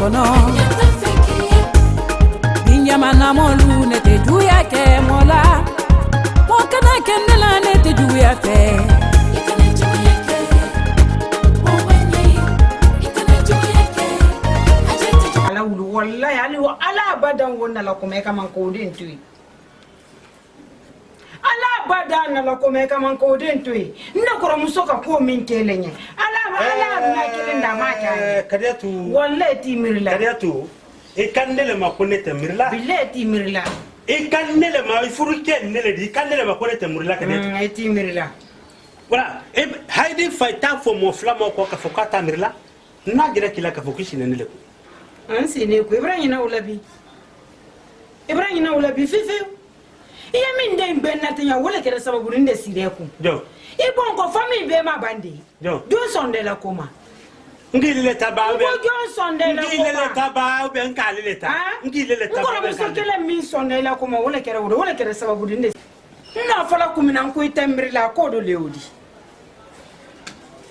kono Binyama na molu ne te duya ke mola Mokana kenela ne te duya fe Ala wulu wallahi ali wa ala badan wonna la ko me kaman ko den tuyi ala badan la ko me kaman ko den tuyi nda ko muso ka ko min kelenye ala na kelen da ma ka kadiyatu wallahi timirla kadiyatu e kannele ma ko ne tamirla billahi timirla e kannele ma furuke nele di kannele ma ko ne tamirla kadiyatu e timirla voilà e haydi fayta fo mo flamo ko ka fo ka tamirla na gira kila ka fo kishine nele ko an sine ko ibrahim na ulabi fifi iya min den ben na tanya wala kera sababu nde sire ku jo e bon ko famille be ma bande jo do sonde la koma ngile taba be ko jo sonde la koma ngile taba be ngale ta ngile taba be so kele min sonde la koma wala kera sababu nde na fala kumina ko itambri la ko do leodi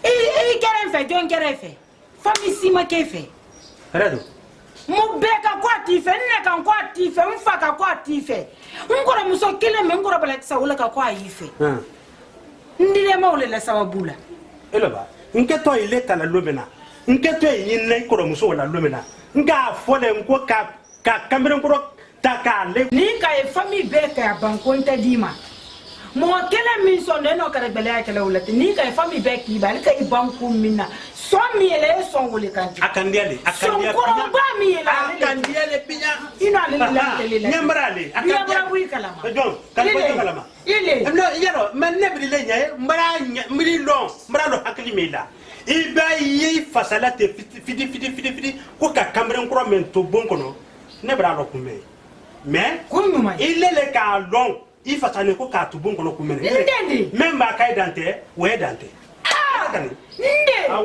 e kera fe jon kera fe famille sima kefe redo mubeka kwa tife nne kan kwa tife mfaka kwa tife ngora muso kile me ngora bala tsaula ka kwa yife ndile maule la sawabula eloba nke to ile tala lomena nke to yin ne ko muso wala lomena nga fole nko ka kamere ngoro takale ni ka e famille beka bankonta dima mo kele min so ne no kare bele akele ulati ni ka e famille beka ibal ka ibanku minna so miele so ngole kanti akandiale so ko ba miele akandiale pinya ina le nyambrale akandiale wi kalama don kalama ile no yero man nebri le nyaye mbara lo hakli mela iba yi fasalate fidi ko ka kamere ngoro men to bon kono nebra lo kume mais kunuma ile le ka long il fasane ko ka to bon kono kume même ba kay dante we dante nde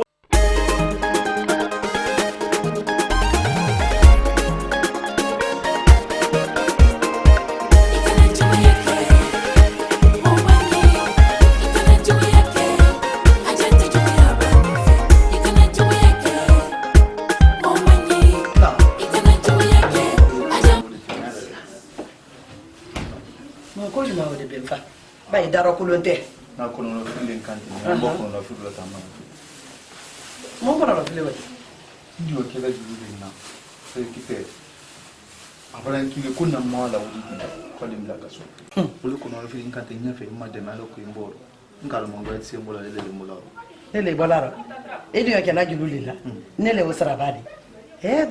Bay dara ko lonte na ko no filin kanti mo ko no filin tamma mo ko no filin wadi ndio kila jibu na sai kite abran kile kunna mala wudi ko lim la kaso mo ko no filin kanti nya fe ma de malo ko imboro ngalo mo ngwa tsi mbola le mbola le bolara edi ya kala jululila ne le wasara badi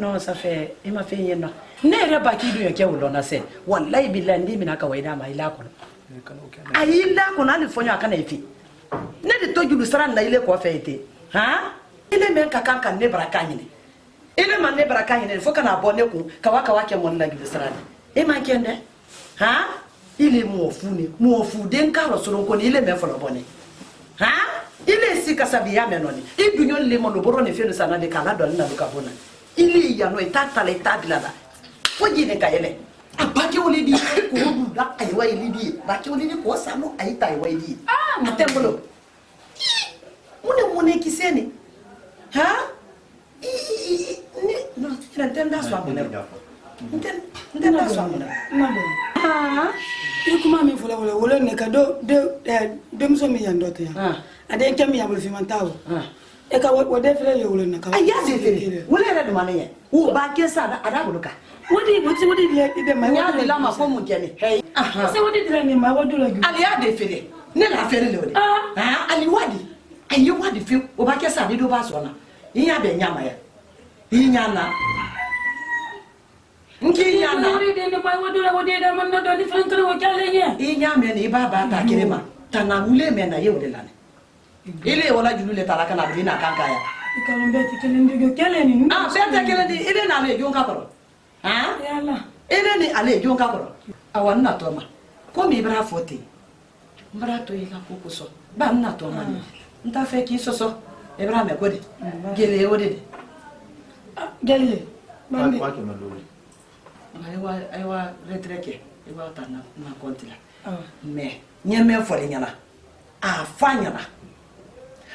non ça fait il m'a fait yena ne re baki du ya ke wulona se wallahi billahi ndi mina ka waida ma ila ko ayila kuna alifonyo akana ifi ne de tojulu sara na ile ko feete ha ile men ka kan ne baraka nyine ile man ne baraka nyine fo kana bonne ku kawaka wake mon la gibi sara e man kende ha ile mo fu den ka rosoro ko ni ile men fo lo bonne ha ile si kasabi ya menoni e dunyon le mo lo boro ne fe no sana de kala do na luka bona ile ya no itata le tabilada fo jine ka ele abaki olidi ko duda aywa ilidi baki olidi ko samu ayita aywa ilidi atembolo mune kiseni ha ni no tenda swamu tenda swamu kuma mi fula wala ne ka de muso mi yandote ya ade kemi ya bulfi mantawo e ka wode fere le wala ne ka aya de fere wala re de mane wo ba ke sa ada buluka wodi de ma ya de la ma ko mu kene hey se wodi de ni ma wodu la gu ali ya de fere ne la fere le wodi ali wadi ayi wadi fi wo ba ke sa de do ba so na iya be nyama ya inyana nki nyana wodi de ni ma wodu la wodi de man do di frankre wo kale nye inyame ni baba ta kirema tana mule me na yewde lane ile wala julule talaka na bina kanka ya ikalombe tikele ndigo kele ni bete kele di ile na le jonga koro yalla ile ni ale jonga koro awanna to ma ko mi bra foti mbra to ila kokoso ba nna to ma nta fe ki soso e bra me kodi gele wode gele bande wa ke malori aywa retreke e wa ta na kontila me nyeme fole nyana a fanyana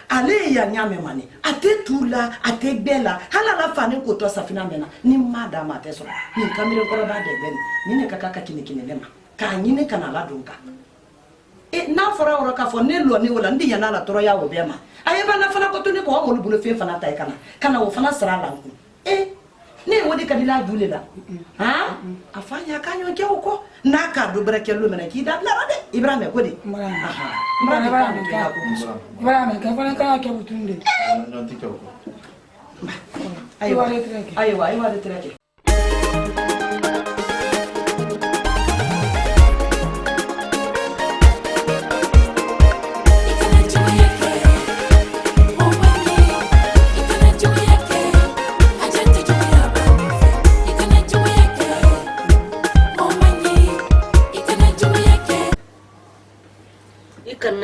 ale ya nyame mane ate tula ate bela hala la fani ko to safina mena ni mada ma te so ni kamire ko ba de ben ni ne kaka kini nema ka nyine kana la dunka na fora ora ka fo ne lo ni wala ndi yana la toro ya wo be ma ayeba na fana ko to ne ko mo lu bulo fe fana tay kana wo fana sara la ko ne wodi kadila jule la ha afanya kanyo ke ko na ka do breke lu mena ki da la de ibrahim ko di Ibrahim ka fana ka ke butunde non ti ko aywa de treke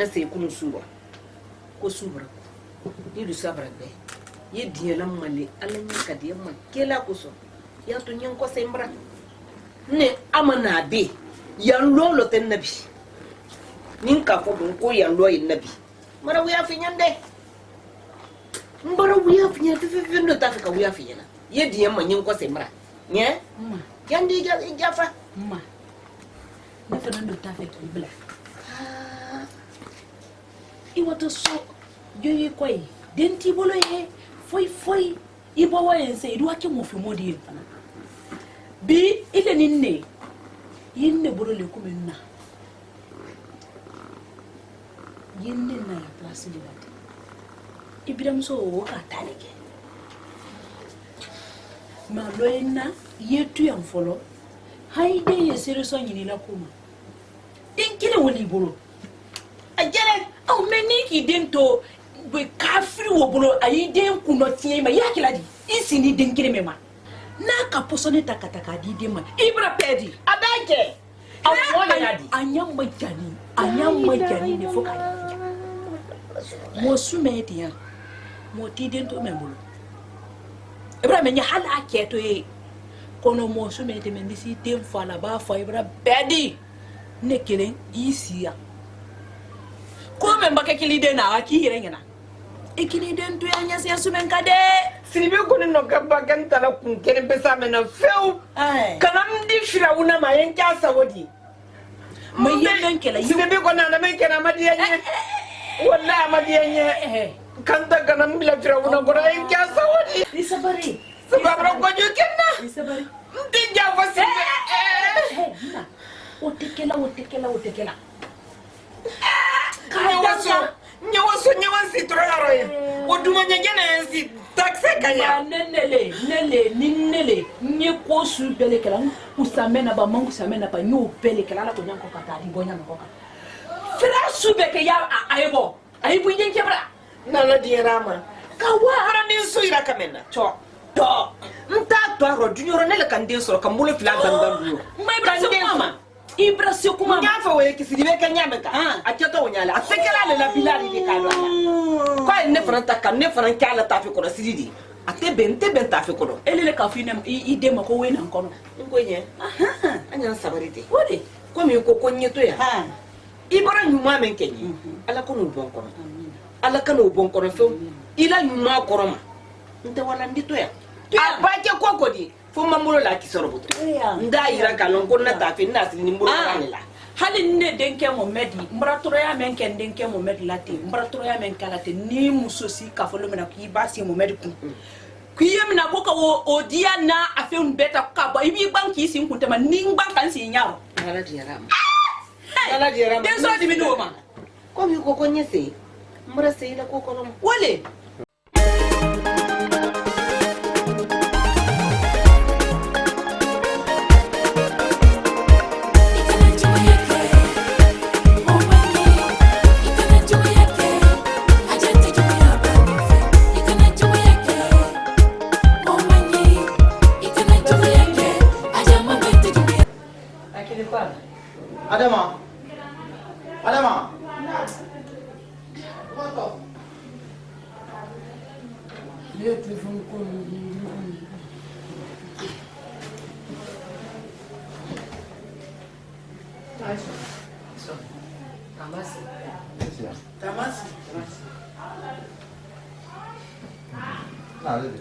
na sai kunu suba ko subra ni du sabra be ye diela male alanya ka dia ma kela ko so ya to nyen ko sembra ne amana be ya lolo ten nabi nin ka fo dun ko ya lo yin nabi mara wiya fi nyande mbara wiya fi nyande fe no ta ka wiya fi nyana ye dia ma nyen ko sembra nye yandi ga fa ma na fa no ta fe ki bla iwato so joyi koy denti bolo ye foi ibo wayen se idu ake mo fi modi fana bi ile ninne yinne bolo le kumenna yinne na la place de bate ibram so wo ka taleke ma loyena yetu yan folo haide ye sere so nyini la kuma dinkile woni bolo ajere au meniki dento be kafiri wo bolo ayi den kuno tie ma yakila di isini den kire mema na ka posone takataka di den ma ibra pedi abake awole yadi anyamma jani ne foka mo sumeti ya mo ti den to membolo ibra menya hala keto e kono mo sumeti men disi den fala ba fo ibra pedi ne kelen isia ko men baka kilide na aki hirengena ikilide ntu ya nyasi ya sumen kade siribe ko no gaba ganta la kun kene besa mena feu kana mdi firawuna ma yanka sawodi mai yellen kela siribe ko na men kena madiyanye wallahi madiyanye kanta kana mbila firawuna ko yanka sawodi isabari sabara ko jukenna isabari mdi jafa siribe otekela nyawaso troyaro ye oduma nyagene si taxe kanya nele nye ko su bele kala usamena ba mangu samena ba nyu bele kala la ko nyanko kata di bonya ko ka fira su be ke ya ayebo ayibu yen kebra nana dierama kawa ara ni su ira kamena to nta to ro dunyoro nele kan de so kan mulo fila gandan mama ibra se kuma ngafa we kisiribe kanyameka aketo wonyala asekela le la bilali de kalwa ko ne franta kan ne fran kala ta fi ko siridi ate ben ta fi ko elele ka fi ne ide mako we na nkono ngoye anya sabarite wode ko mi ko konye to ya ibara nyuma men kenyi ala ko no bon ko ala kan no bon ko fe ila nyuma ko roma nte wala ndito ya abake kokodi fo mamulo la kisoro buto nda ira kalon ko na tafi na sini mulo la hali ne denke mo medi mbratoro ya men ken denke mo medi lati mbratoro ya men kalate ni musosi ka folo mena ki basi mo medi kun kuye mina ko ka o dia na afi un beta ka ba ibi banki sin kunta ma ni bankan sin nyawo ala diara den so di mi do ma ko mi ko nyese mbra se ila ko ko wole Adama. Le téléphone ko Tamasi. ale de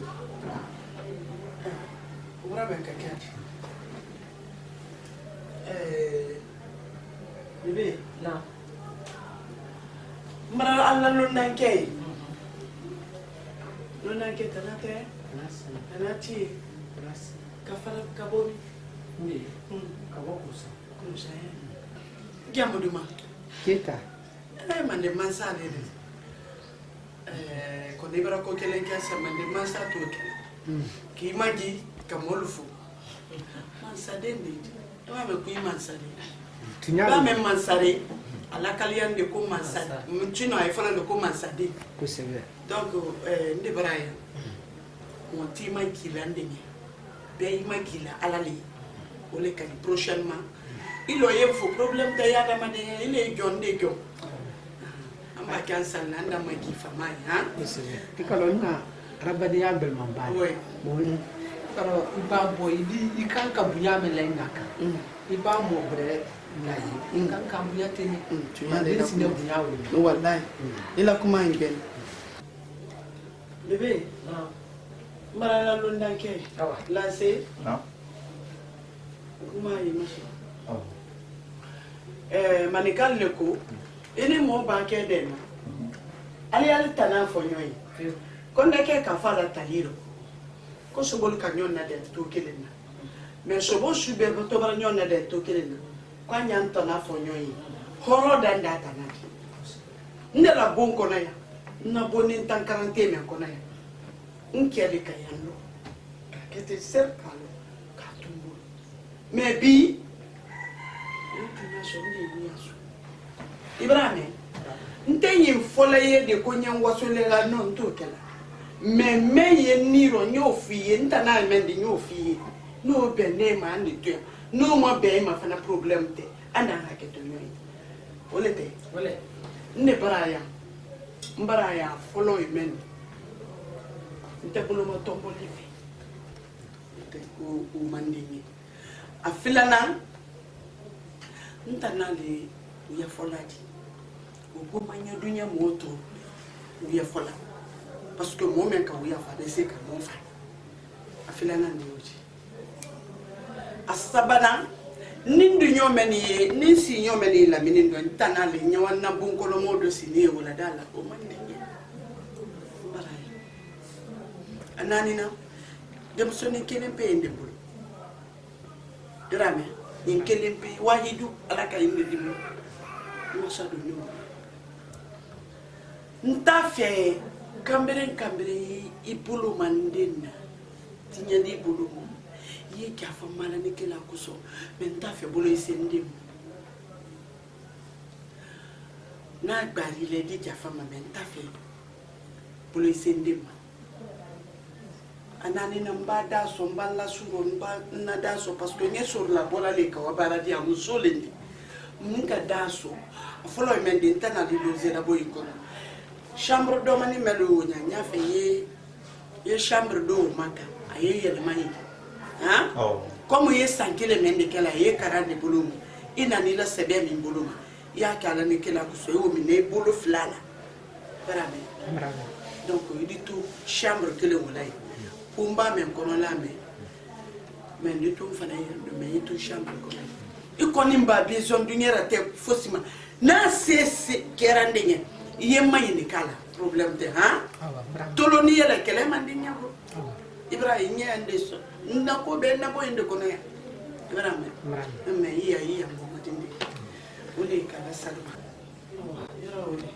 ura ben ka kɛ bebe na mara alla londan kɛ londan kɛ tana tɛ tana ti ka fara ka bɔ ne ka bɔ kusa jamu duma keta mande mansa de ko ne bara ko kelen kɛ sa mande mansa to kɛ k'i maji ka molu fo mansa de ne ba me ku mansa de ba me mansa de ala kaliyan de ko mansa mun chino ay fana de ko mansa de ko sebe donc nde bara ya mon ti ma kila ndenge be ma kila ala li ole kali prochainement il y fo problème ta ya dama de il est jonde jo amba kan san nanda ma ki fama ha ko sebe ikalo na rabadi ya bel man ba oui bon karo iba boy di ikan ka bunya me lai naka iba mo bre lai ikan ka bunya teni tu ya de sine bunya wo wallahi ila kuma ngen bébé mara la londan ke la c'est non kuma yi maso oh manikal le ko ene mo ba ke de no ali ali tana fo nyoy ko ndeke ka fala taliro ko sobol ka nyon na de to kelena mais sobo sube to bara nyon na de to kelena kwa nyan tana fo nyoy horo danda tana ndela bon ko na ya na bonin tan 40 men ko na ya nkeli ka yando ka kete serkalo ka tumbo mais bi Ibrahim ntenye fola ye de ko nyan wasole la non to kala me ye niro nyo fiye ntana men de nyo fiye no be ne ma ndi to no mo be ma fana problem te anda ha ke to nyoy ole te wala ne baraya mbaraya folo men nte bolo mo tombo livi te ko o mandini afilana ntana le uya foladi o manya dunya moto uya fola parce que mo men ka uya fa de se ka mo fa afilana ni oji asabana nindu nyomeni ninsi nyomeni la minindo ntana le nyawana bunkolo modo sini wala dala o mandini baraya ananina dem soni kenen pe ndebul drame in kelimpi wahidu alaka indi dimu masado ni ntafe kambere ibulu mandena tinya ni ibulu yi kafa mala ni kila kuso men ntafe bulu isendim na gbari le di jafa ma men ntafe bulu isendim anani namba da so mbala suro mba na da so parce que nge sur la bola le ka wabara dia musolendi munka da so folo mende ntana di doze da boy ko chambre do mani melu nya fe ye chambre do maka aye ye le mani ha oh comme ye sankele mende kala ye karande bulumu ina ni la sebe min buluma ya kala ni kala ko so yo mi ne bulu flana vraiment donc il dit tout chambre que le wolay kumba men kono la men du tout fana yendo men tout chambre ko i koni mba besoin dunyera te fosima na c'est kerande nye yemma yini kala problème de ha toloni yela kele mandi nyabo Ibrahim nye ande so ndako be na bo inde kono ya Ibrahim me iya mo matindi ule kala salma yara ule